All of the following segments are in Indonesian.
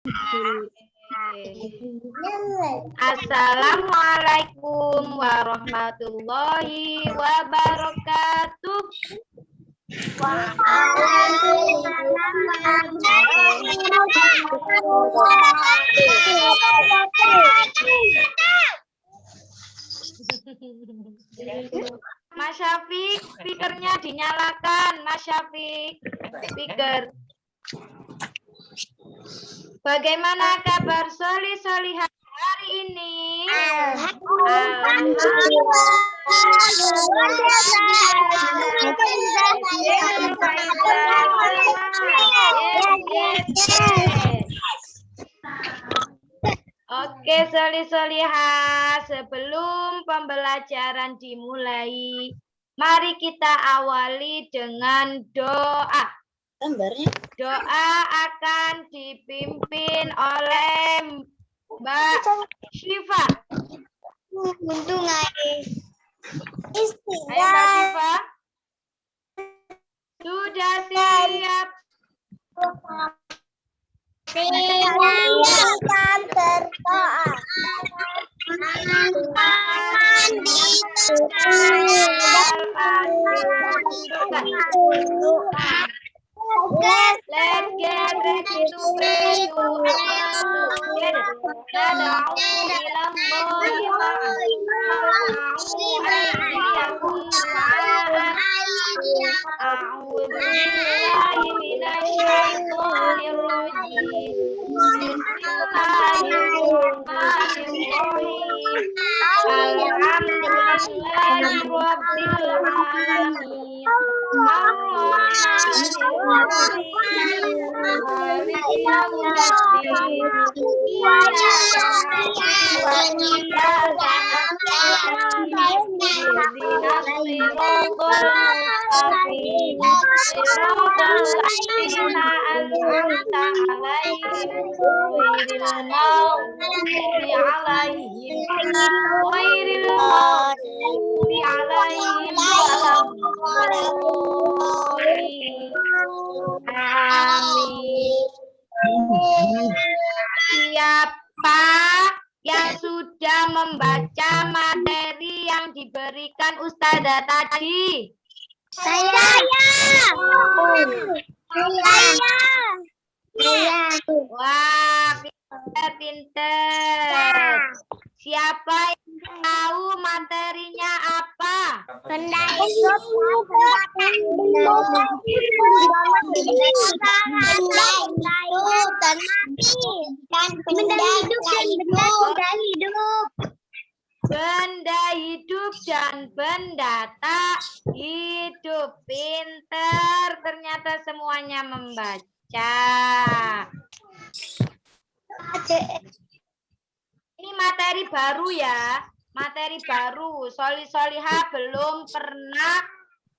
Assalamualaikum warahmatullahi wabarakatuh. Mas Syafiq, speakernya dinyalakan. Mas Syafiq, speaker. Bagaimana kabar solih-solihah hari ini? Oke, solih-solihah, sebelum pembelajaran dimulai, mari kita awali dengan doa. Doa akan dipimpin oleh Mbak Syifa. Ayo Mbak Syifa. Sudah siap? Silakan berdoa. Let's get ready to pray together. Siapa yang sudah membaca materi yang diberikan Ustazah tadi? Saya. Wah, pinter. Siapa yang tahu materinya apa? Benda hidup dan benda hidup. Benda hidup dan benda tak hidup. Pinter, ternyata semuanya membaca. Ini materi baru ya, materi baru. Solih-solihah belum pernah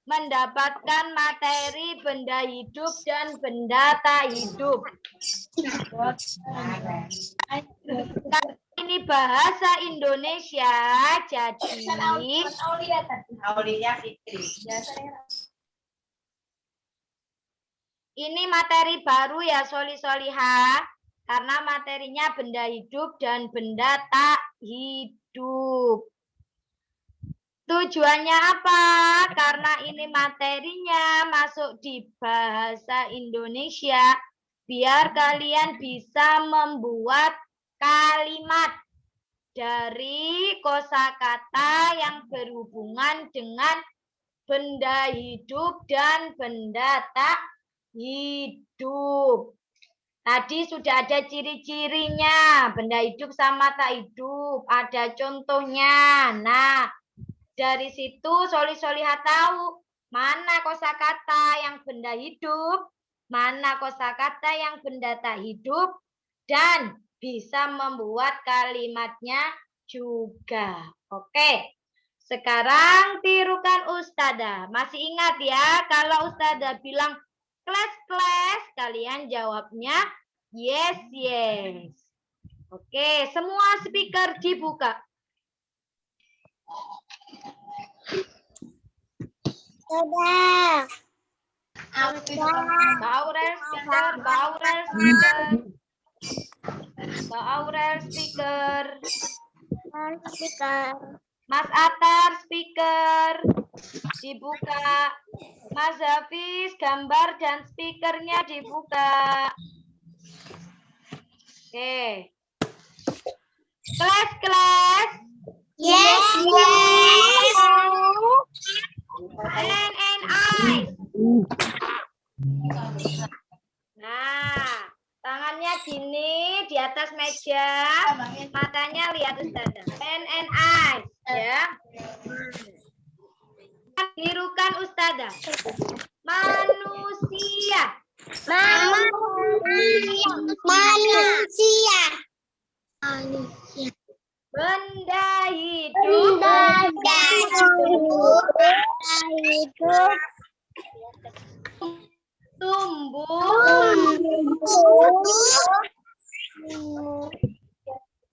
mendapatkan materi benda hidup dan benda tak hidup. Ini bahasa Indonesia, jadi ini materi baru ya solih-solihah, karena materinya benda hidup dan benda tak hidup. Tujuannya apa? Karena ini materinya masuk di bahasa Indonesia, biar kalian bisa membuat kalimat dari kosakata yang berhubungan dengan benda hidup dan benda tak hidup. Tadi sudah ada ciri-cirinya, benda hidup sama tak hidup, ada contohnya. Nah, dari situ solih-solihah tahu mana kosakata yang benda hidup, mana kosakata yang benda tak hidup, dan bisa membuat kalimatnya juga. Oke, sekarang tirukan Ustazah. Masih ingat ya, kalau Ustazah bilang kelas-kelas, kalian jawabnya yes, yes. Oke, semua speaker dibuka. Sudah. Baurer speaker, Baurer speaker. Mbak Aurel speaker. Speaker. Mas Atar speaker. Dibuka. Mas Hafiz gambar dan speakernya dibuka. Oke. Kelas. Yes. And eyes. Nah, tangannya gini di atas meja, matanya lihat Ustazah. Pen and eyes, ya. Tirukan Ustazah. Manusia. Benda hidup. Tumbuh.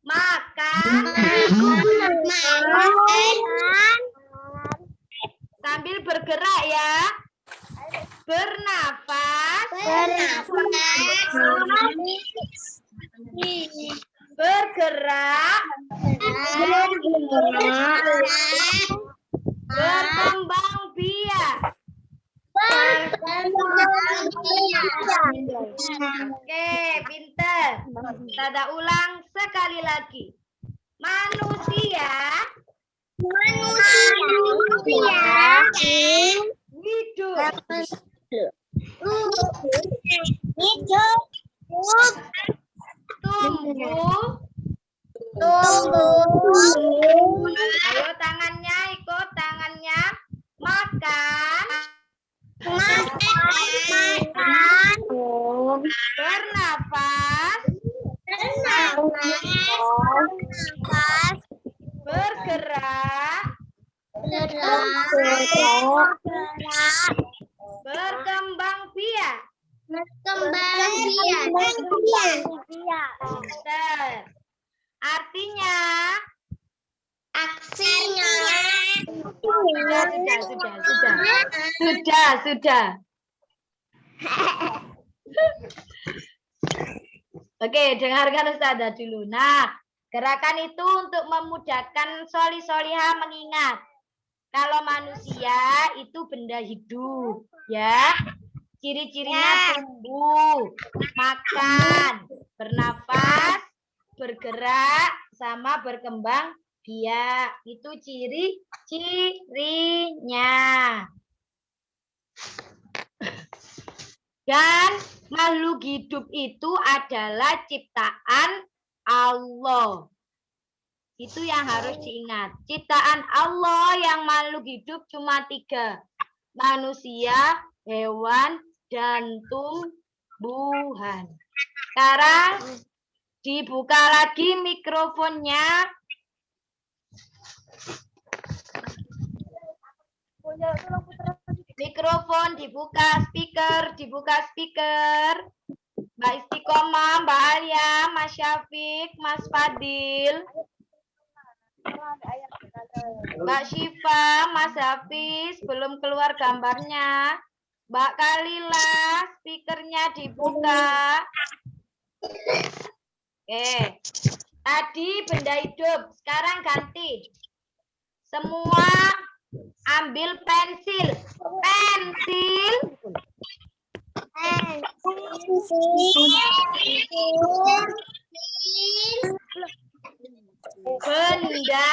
Makan. Sambil bergerak ya. Bernafas. Bergerak. Berkembang biak. Oke, pinter. Kita ulang sekali lagi. Manusia. Hidup. Tumbuh. Ayo tangannya ikut tangannya. Makan. Bernafas. Bergerak. Berkembang biak. Artinya sudah. Oke, dengarkan Ustazah dulu. Nah, gerakan itu untuk memudahkan soli-solihah mengingat. Kalau manusia itu benda hidup, ya. Ciri-cirinya tumbuh, makan, bernafas, bergerak, sama berkembang biak. Itu ciri-cirinya. Dan makhluk hidup itu adalah ciptaan Allah. Itu yang harus diingat. Ciptaan Allah yang makhluk hidup cuma 3. Manusia, hewan, dan tumbuhan. Sekarang dibuka lagi mikrofonnya. Mikrofon dibuka, speaker. Mbak Istiqomah, Mbak Alia, Mas Syafiq, Mas Fadil, Mbak Syifa, Mas Hafiz, belum keluar gambarnya. Mbak Kalila, speakernya dibuka. Oke. Tadi benda hidup, sekarang ganti. Semua ambil pensil. Benda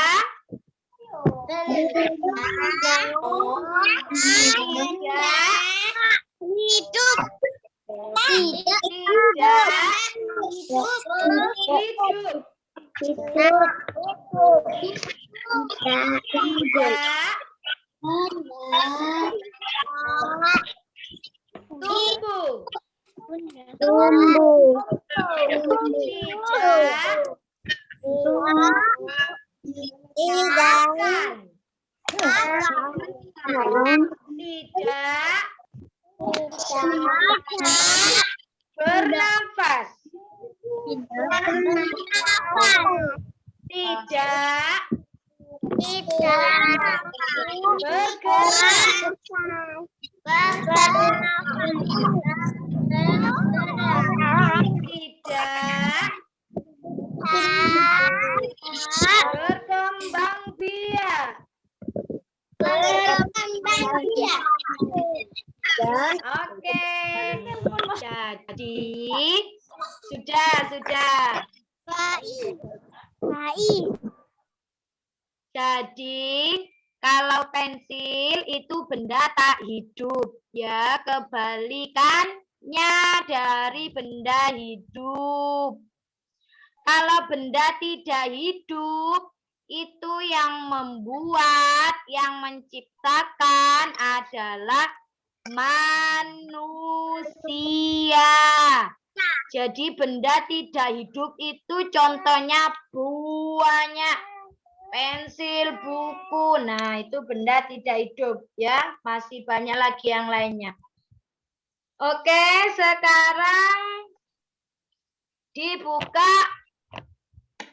hidup. Bernafas. Tidak bergerak. Tidak Oke. Jadi sudah. Jadi kalau pensil itu benda tak hidup, ya kebalikannya dari benda hidup. Kalau benda tidak hidup, itu yang membuat, yang menciptakan adalah manusia. Jadi benda tidak hidup itu contohnya banyak. Pensil, buku, nah itu benda tidak hidup ya. Masih banyak lagi yang lainnya. Oke, sekarang dibuka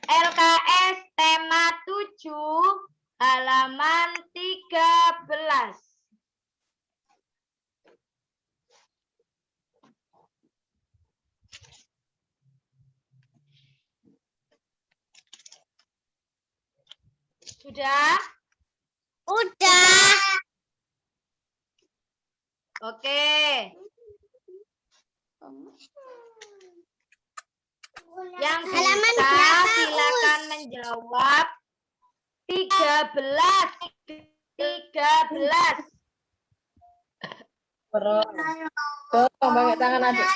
LKS tema 7 halaman 13. Sudah? Udah. Oke. Yang Halaman bisa berapa, silakan menjawab. 13. 13. Pakai tangan aja.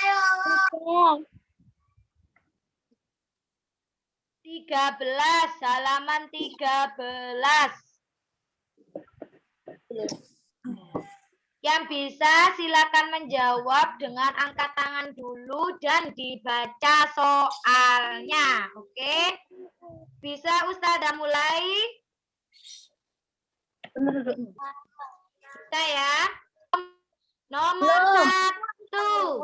13, halaman 13. Yang bisa silakan menjawab dengan angkat tangan dulu dan dibaca soalnya. Oke? Bisa Ustazah mulai? Kita ya. Nomor 1.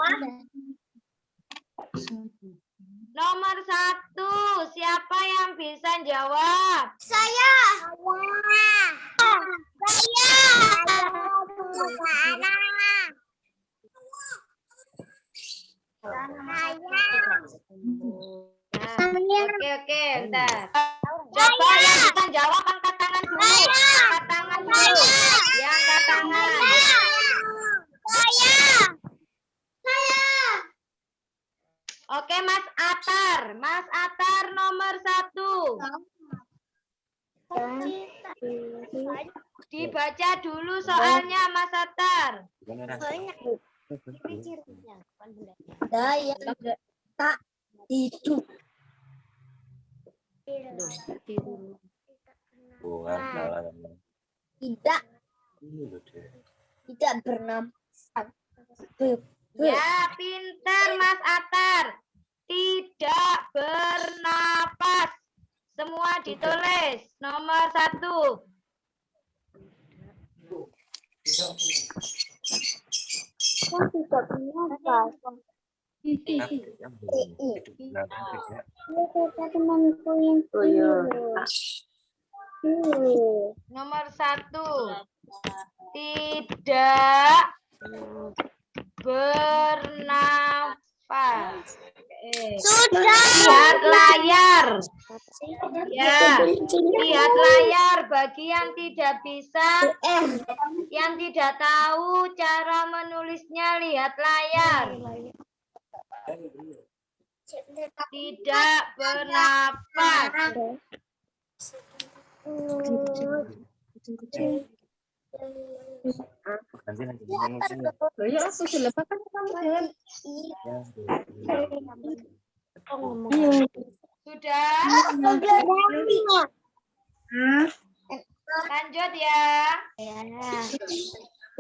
Nomor 1. Siapa yang bisa jawab? Saya. Oke, bentar. Coba yang bisa jawab angkat tangan dulu. Angkat tangan dulu. Ya, angkat tangan. Oke, Mas Atar. Mas Atar nomor 1. Dibaca dulu soalnya, Mas Atar. Saya tak hidup. Tidak bernafas. Ya, pintar Mas Atar. Tidak bernapas. Semua ditulis. Nomor 1. Tidak bernafas. Nomor 1. Tidak bernafas. Sudah. Lihat layar. Ya, lihat layar. Bagi yang tidak bisa, yang tidak tahu cara menulisnya, lihat layar. Tidak bernafas. Ya, aku dilepas kan kamu jalan. Sudah? Lanjut ya.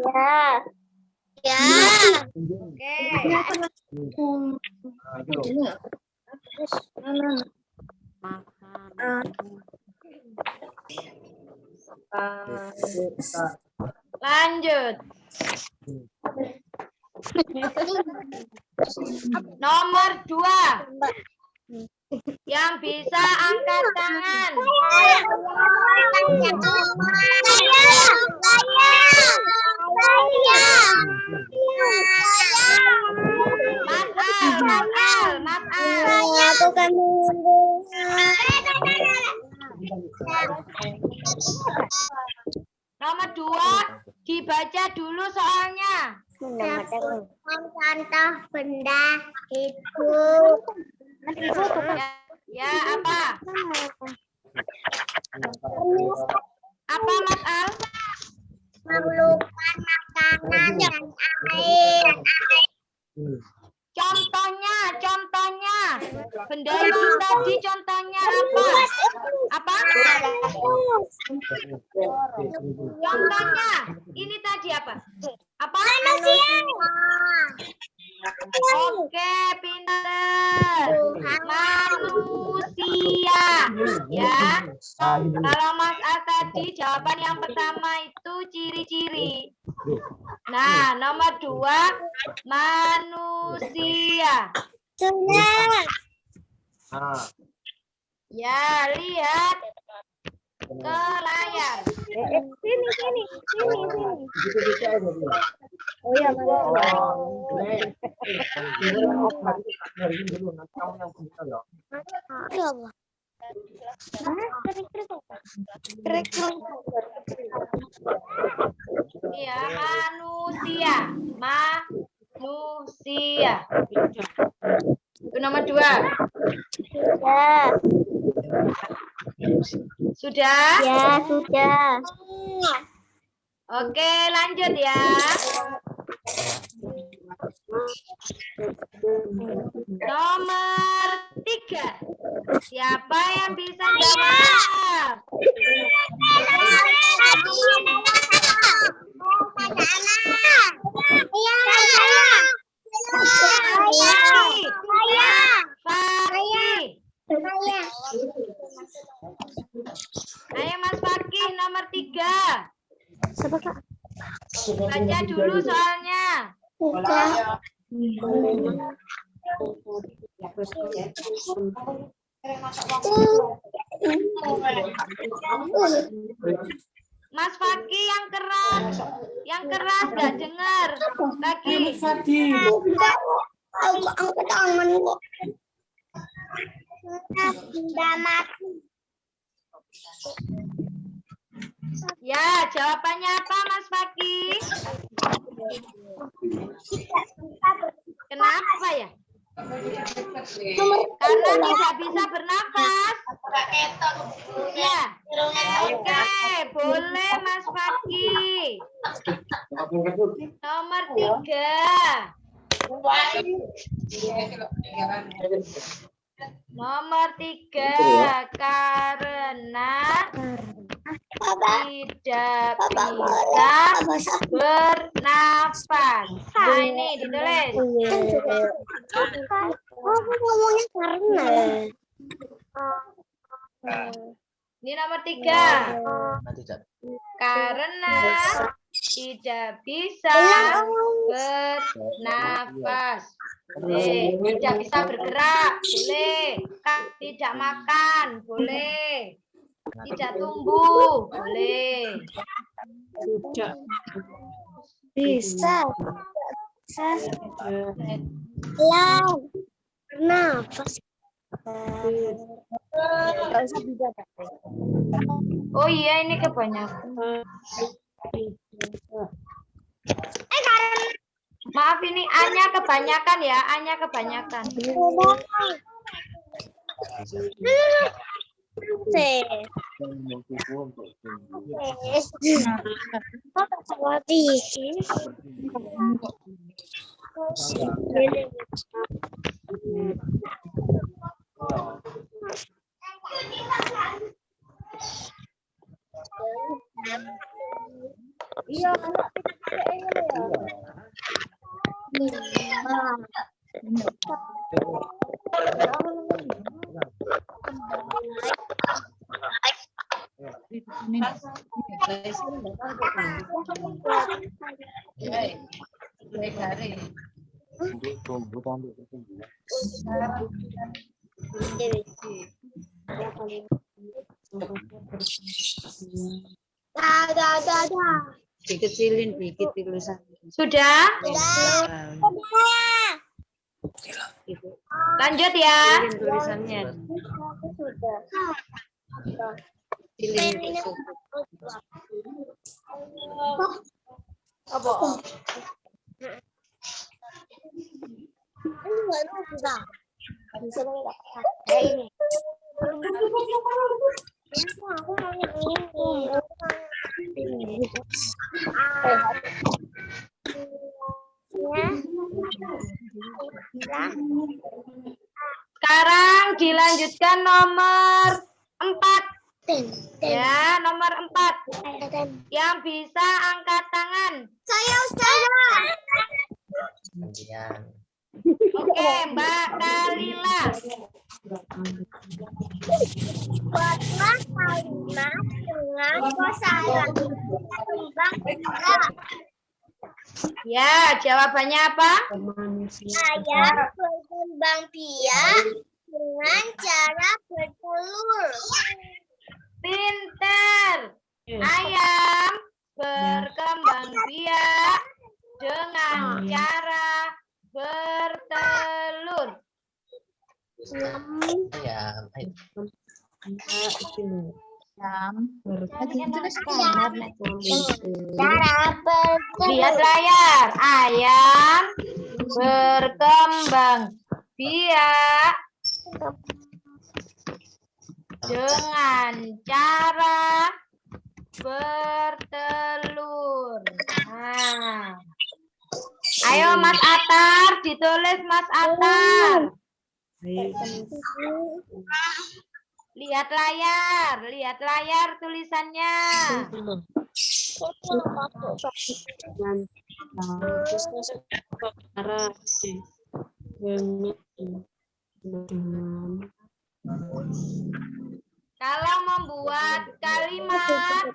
Oke. Lanjut. Nomor 2. Yang bisa angkat tangan. Mas Al. Nomor 2. Dibaca dulu soalnya. Contoh benda itu. Ya, apa? Apa Mas Al? Memerlukan makanan dan air. Contohnya. Benda itu tadi contohnya apa? Apa? Contohnya. Ini tadi apa? Apa? Oke, pintar. Manusia. Ya. Kalau Mas Al tadi jawaban yang pertama itu ciri-ciri. Nah, nomor 2 manusia. Ya, lihat ke layar. Sini. Oh iya, Iya, manusia. Manusia. Itu nomor 2. Sudah? Ya, sudah. Oke, lanjut ya. Nomor 3. Siapa yang bisa jawab? Ayo Mas Fakih, nomor 3. Baca dulu soalnya. Mas Fakih yang keras nggak dengar. Lagi. Angkat tangan kok. Sudah mati. Ya, jawabannya apa Mas Fakih? Kenapa ya? Karena tidak bisa bernafas. Ya. Oke, boleh Mas Fakih. Nomor 3. Nomor 3, karena tidak bisa bernafas. Nah, ini ditulis. Ngomongnya karena. Ini nomor 3. Karena tidak bisa bernafas. Boleh. Tidak bisa bergerak. Boleh. Tidak makan. Boleh. Tidak tumbuh. Boleh. Bisa. Lah. Kenapa sih? Oh iya, ini kebanyakan. Maaf, ini A-nya kebanyakan ya. A-nya kebanyakan. iya, Dikecilin dikit tulisan. Sudah? Lanjut ya. Kecilin tulisannya. Kecilin. Apa? Ini nggak bisa. Bisa nggak? Ini. Aku mau yang ini. Sekarang dilanjutkan nomor 4. Ya, nomor 4. Yang bisa angkat tangan. Saya Ustazah. Oke, Mbak Kalila. Buatlah kalimat dengan kosalah kembang biak. Ya, jawabannya apa? Saya berkembang biak dengan cara bertelur. Pinter. Ayam berkembang biak dengan cara bertelur. Cara bertelur. Lihat layar. Ayam berkembang biak dengan cara bertelur. Nah. Ayo Mas Atar, ditulis Mas Atar. Lihat layar tulisannya. Kalau membuat kalimat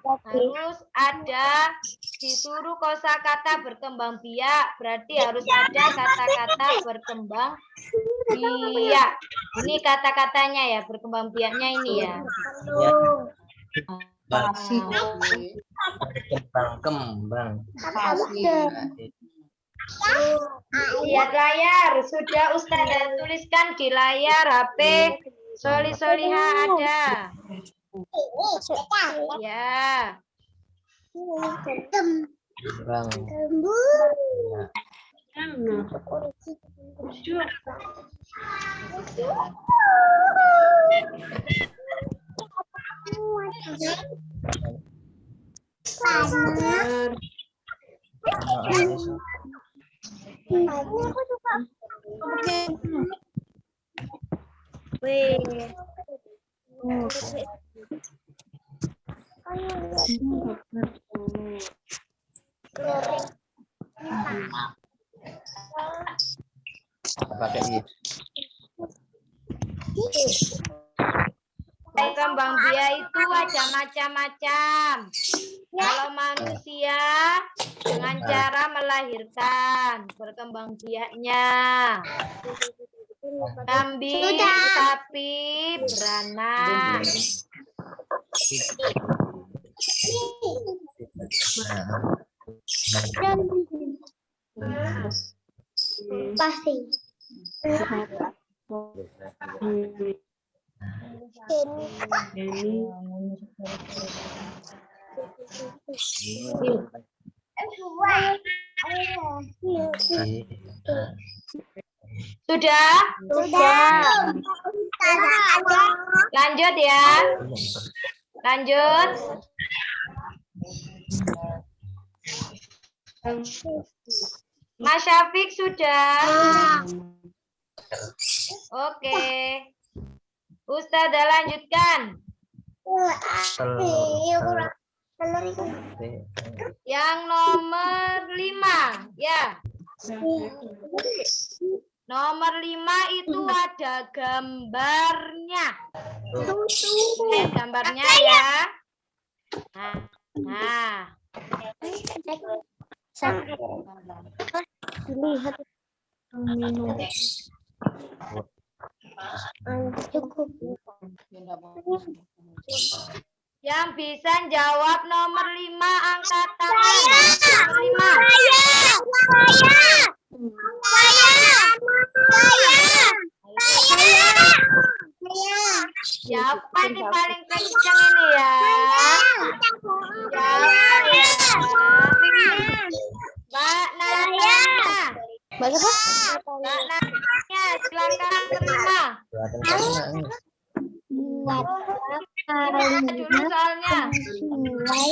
harus ada disuruh kosakata berkembang biak, berarti harus ada kata-kata berkembang biak. Ini kata-katanya ya, berkembang biaknya ini ya. Kembang. Lihat layar, sudah Ustazah tuliskan di layar HP. Soli-soliha ada. Ya. Kembang. Pakai ini. Berkembang biak itu ada macam-macam. Kalau manusia dengan cara melahirkan berkembang biaknya. Kambing, sapi, beranak. Pasti. Sudah? Lanjut ya. Lanjut. Mas Syafiq sudah? Oke. Ustazah lanjutkan. Yang nomor 5, ya. Nomor 5 itu ada gambarnya. Lihat gambarnya ya. Nah. Lihat. Cukup. Yang bisa jawab nomor 5 angkat tangan. Nomor 5. Siapa nih paling kencang ini ya? Siapa ya? Pak Natanya. Baca apa? Pak Natanya, silakan terima. Buat Baca dulu soalnya. sesuai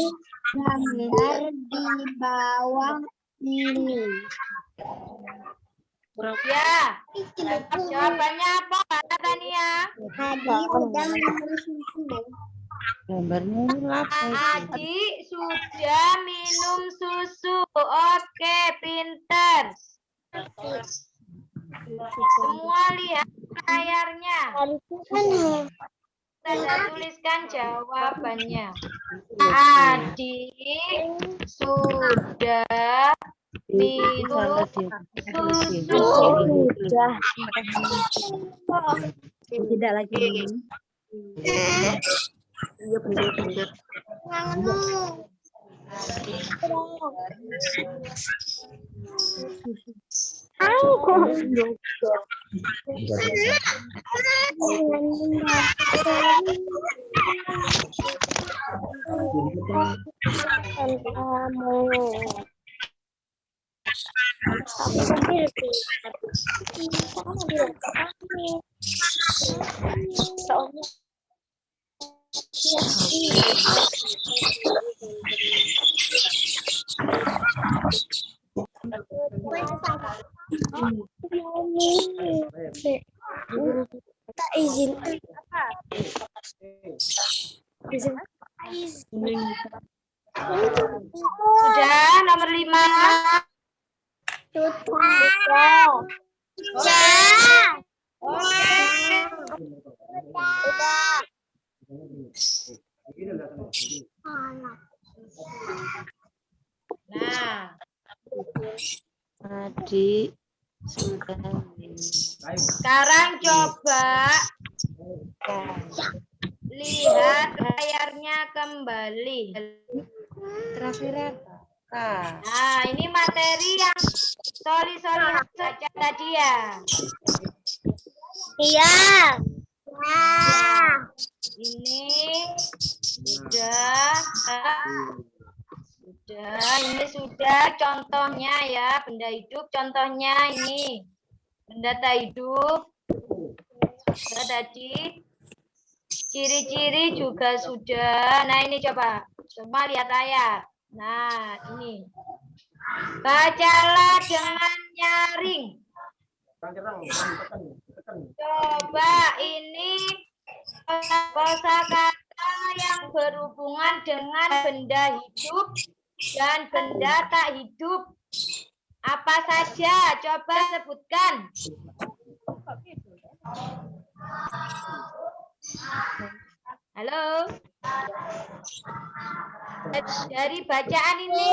gambar di bawah ini. Ya, jawabannya apa Pak Natania? Hadi udah minum susu. Gambarnya ini apa itu? Adik sudah minum susu. Oke, pinter. Semua lihat layarnya. Kita tuliskan jawabannya. Adik sudah minum susu. Tidak lagi. Iya bener-bener. Tak izin. Sudah nomor 5. Nah, Adik sudah minum. sekarang coba lihat layarnya kembali. Terakhir apa? Nah, ini materi yang sorry baca tadi ya. Iya. Ini sudah, ini sudah contohnya ya, benda hidup contohnya ini. Benda tak hidup. Sudah tadi. Ciri-ciri juga sudah. Nah, ini coba lihat layar. Nah, ini. Bacalah dengan nyaring. Coba ini kosakata yang berhubungan dengan benda hidup dan benda tak hidup. Apa saja? Coba sebutkan. Halo? Dari bacaan ini,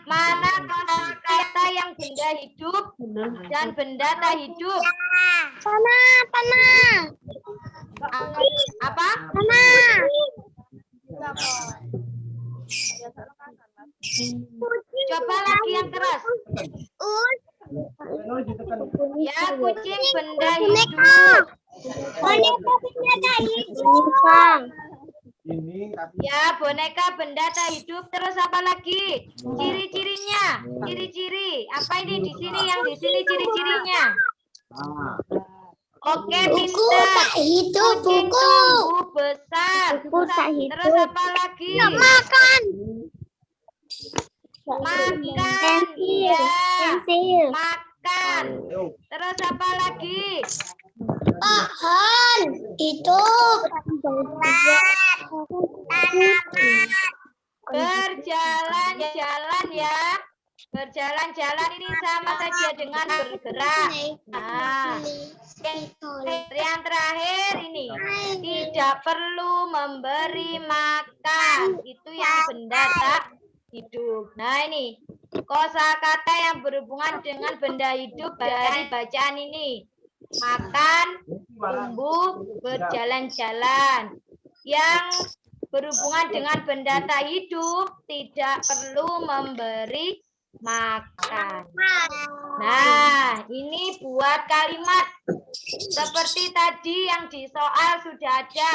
mana kosakata yang benda hidup dan benda tak hidup? Panah. Apa? Panah. Coba lagi yang keras. Ya, kucing benda hidup. Boneka benda tak hidup. Ya, boneka benda tak hidup. Terus apa lagi? Ciri-cirinya. Ciri-ciri. Apa ini di sini? Yang di sini ciri-cirinya. Oke, Buku pintar. tak hidup. Kucing Buku. tumbuh besar. Buku tak hidup. Terus apa lagi? Makan. Makan. Pensil. Iya. Pensil. Makan. Terus apa lagi? Pohon. Hidup. Berjalan-jalan ya. Berjalan-jalan ini sama saja dengan bergerak. Nah, yang terakhir ini tidak perlu memberi makan. Itu yang benda tak hidup. Nah, ini kosakata yang berhubungan dengan benda hidup dari bacaan ini. Makan, tumbuh, berjalan-jalan. Yang berhubungan dengan benda tak hidup tidak perlu memberi makan. Nah, ini buat kalimat seperti tadi yang di soal sudah ada.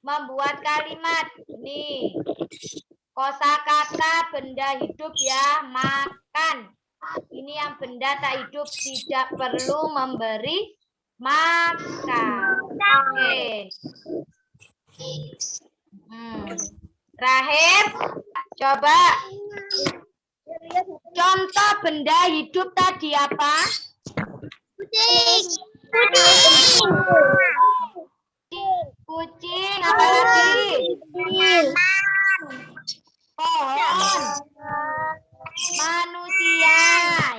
Membuat kalimat. Nih, Kosakata benda hidup ya, makan. Ini yang benda tak hidup tidak perlu memberi makan. Oke. Terakhir, coba contoh benda hidup tadi apa? Kucing. Kucing, apa lagi? Pohon. Manusia.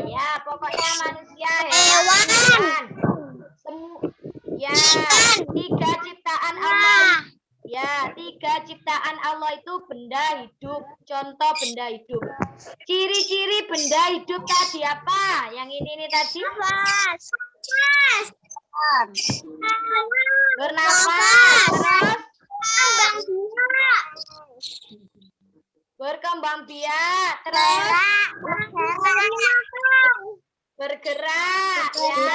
Ya, pokoknya manusia, hewan. Ya, 3 ciptaan Allah. Ya, 3 ciptaan Allah itu benda hidup. Contoh benda hidup. Ciri-ciri benda hidup tadi apa? Yang ini tadi? Bernafas. Terus? Berkembang biak. Terus? Bergerak. Ya.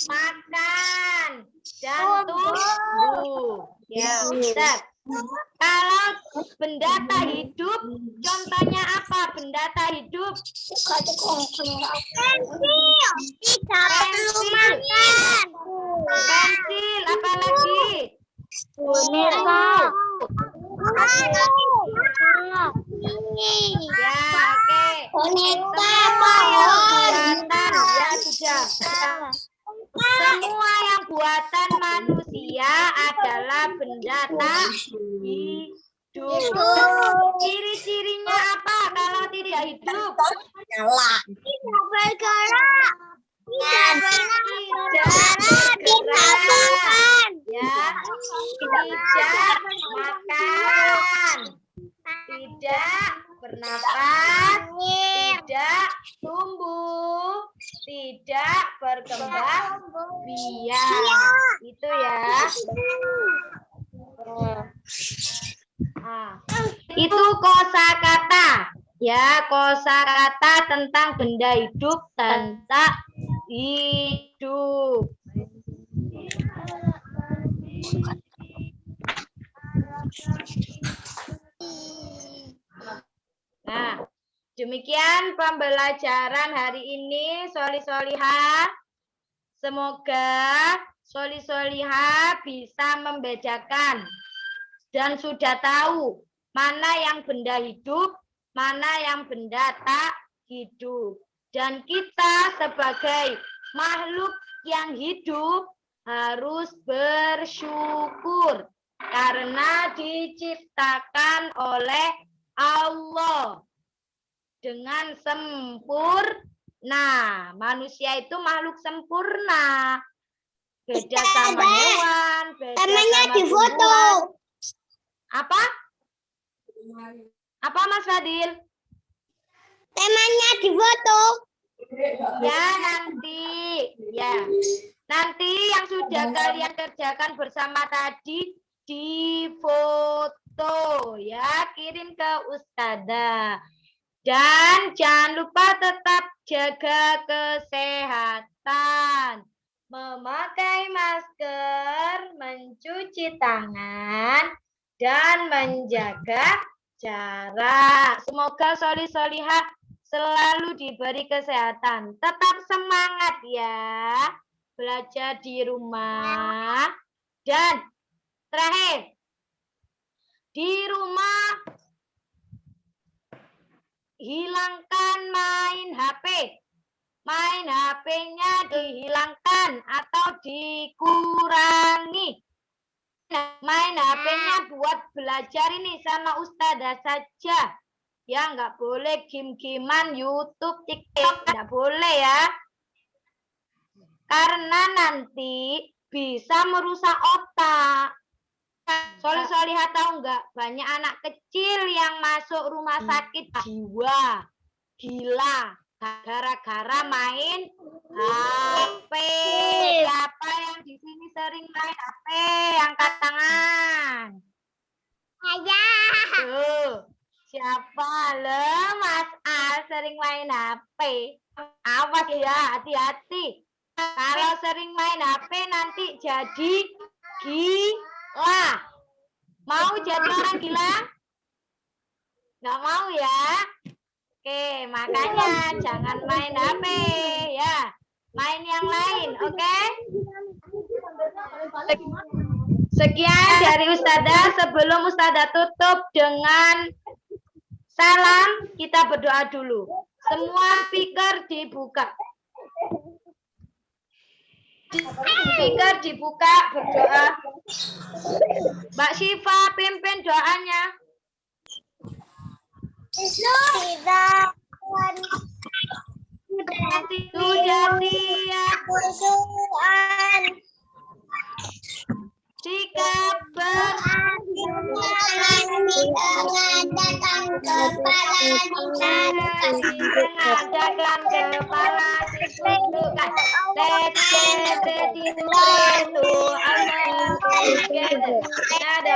Makan dan tumbuh. Ya, Ustaz. Kalau benda tak hidup, contohnya apa benda tak hidup? Pensil, apa lagi? Boneka. Ya, oke. Boneka, Buatan, ya sudah. Semua yang buatan manusia adalah benda tak hidup. Ciri-cirinya apa kalau tidak hidup? Tidak bergerak. Tidak bergerak. Ya, tidak makan, tidak bernafas, tidak tumbuh, tidak berkembang biak. Itu ya. Itu kosakata. Ya, kosakata tentang benda hidup dan tak hidup. Nah, demikian pembelajaran hari ini, Soli-Solihah. Semoga Soli-Solihah bisa membedakan dan sudah tahu mana yang benda hidup, mana yang benda tak hidup. Dan kita sebagai makhluk yang hidup harus bersyukur karena diciptakan oleh Allah dengan sempurna. Manusia itu makhluk sempurna. Beda sama hewan, beda Namanya sama di foto. tumbuhan. Apa? Apa Mas Fadil? Temanya di foto. Ya, nanti. Ya. Nanti yang sudah kalian kerjakan bersama tadi di foto ya, kirim ke Ustazah. Dan jangan lupa tetap jaga kesehatan. Memakai masker, mencuci tangan, dan menjaga jarak. Semoga Soli-Solihah selalu diberi kesehatan. Tetap semangat ya. Belajar di rumah. Dan terakhir, di rumah hilangkan main HP. Main HP-nya dihilangkan atau dikurangi. Main HP-nya buat belajar ini sama Ustazah saja. Ya, nggak boleh game-gamean, YouTube, TikTok, nggak boleh ya. Karena nanti bisa merusak otak. Soli-Solihah tahu nggak? Banyak anak kecil yang masuk rumah sakit jiwa. Gila. Gara-gara main HP. Siapa yang di sini sering main HP? Angkat tangan. Saya. Tuh. Siapa? Loh, Mas Al sering main HP. Awas ya, hati-hati. Kalau sering main HP nanti jadi gila. Mau jadi orang gila? Nggak mau ya? Oke, makanya jangan main HP ya. Main yang lain, oke? Sekian dari Ustazah. Sebelum Ustazah tutup dengan salam, kita berdoa dulu. Semua speaker dibuka. Speaker dibuka, berdoa. Mbak Syifa pimpin doanya. Sudah Sudah siap berdoaan. jika Jangan datang kepala mengadakan kepala ditunjukkan. Let's get ready to together. Nada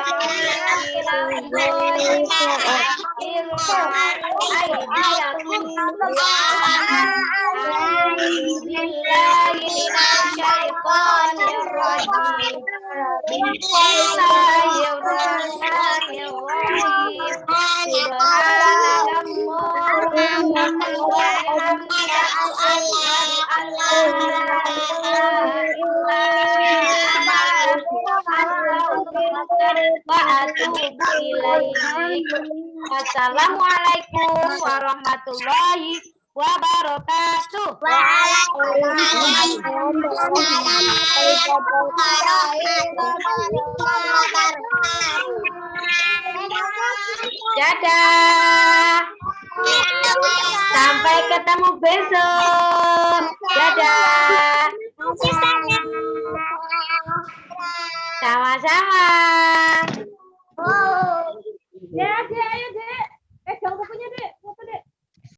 Assalamualaikum warahmatullahi wabarakatuh. Dadah. Sampai ketemu besok. Dadah. Sama-sama.